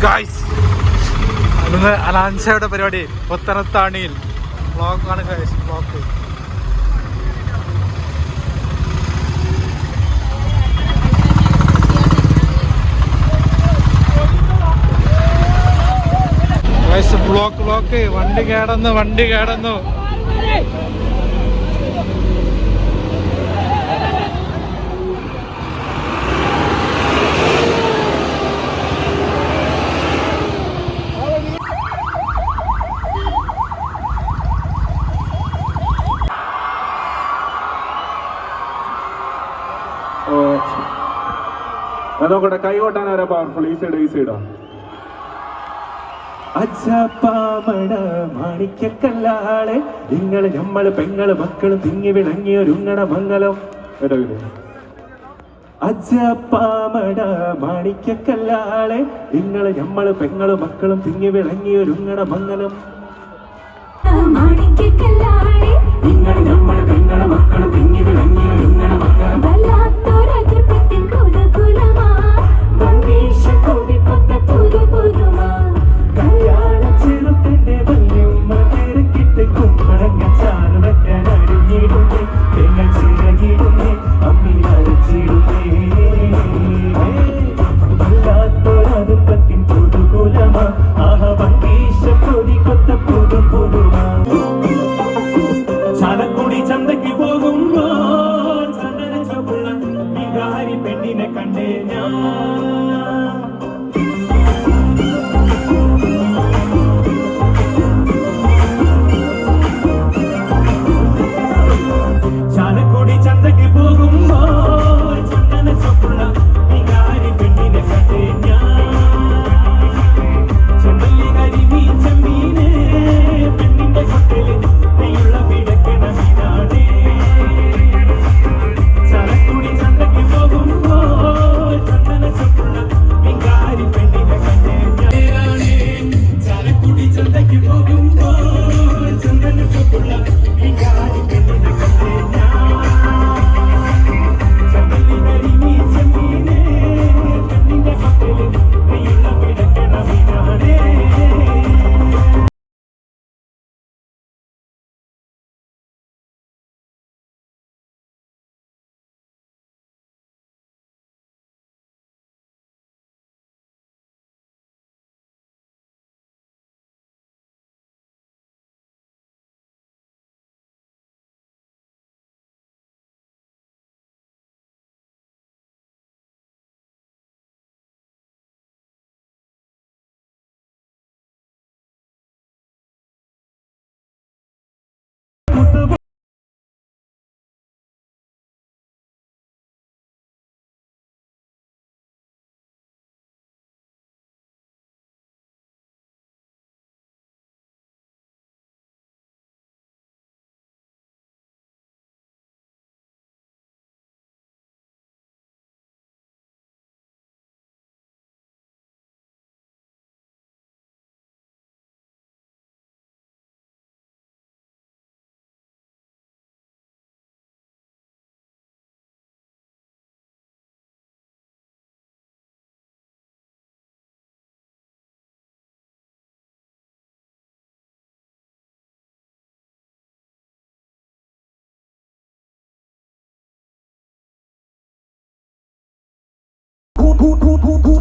Guys, ഇന്ന് അനാൻഷയുടെ പരിപാടി പുത്തനത്താണിയിൽ ബ്ലോക്കാണ് ഗായ്സ്. ബ്ലോക്ക് ബ്ലോക്ക് വണ്ടി കേടന്നു. നോക്കട്ടെ, കൈ കൊട്ടാൻ ആരാ പവർഫുൾ? ഈ സൈഡോ അച്ഛപ്പാമട മാണിക്കല്ലാളെ നിങ്ങള് നമ്മള് പെങ്ങള് മക്കളും തിങ്ങി വിളങ്ങിയൊരുങ്ങണ മംഗലം. അച്ഛപ്പാമട മാണിക്കല്ലാളെ നിങ്ങള് നമ്മള് പെങ്ങള് മക്കളും തിങ്ങി വിളങ്ങിയൊരുങ്ങണ മംഗലം. നിങ്ങൾ നമ്മൾ പെങ്ങള് മക്കളും തിങ്ങി വിളങ്ങിയൊരുങ്ങണ മംഗലം. കല്യാണ ചെറുത്തിന്റെ വല്യമ്മ തിരക്കിട്ട് കുമ്പളങ്ങ ചാറ് വെക്കാൻ അരിഞ്ഞിടുന്നേ, തേങ്ങ ചിറകിടുന്നേ, അമ്മി അരച്ചിടുന്നേ. വല്ലാത്തൊരതുപ്പത്തിൻ പുതുകുലമാ ആഹ വണ്ടീശ കൊതി കൊത്ത പുതുമാ. ചാലക്കുടി ചന്തയ്ക്ക് പോകുമ്പോ ചന്ദന ചുവള്ള വികാരി പെണ്ണിനെ കണ്ടേ ഞാൻ. Who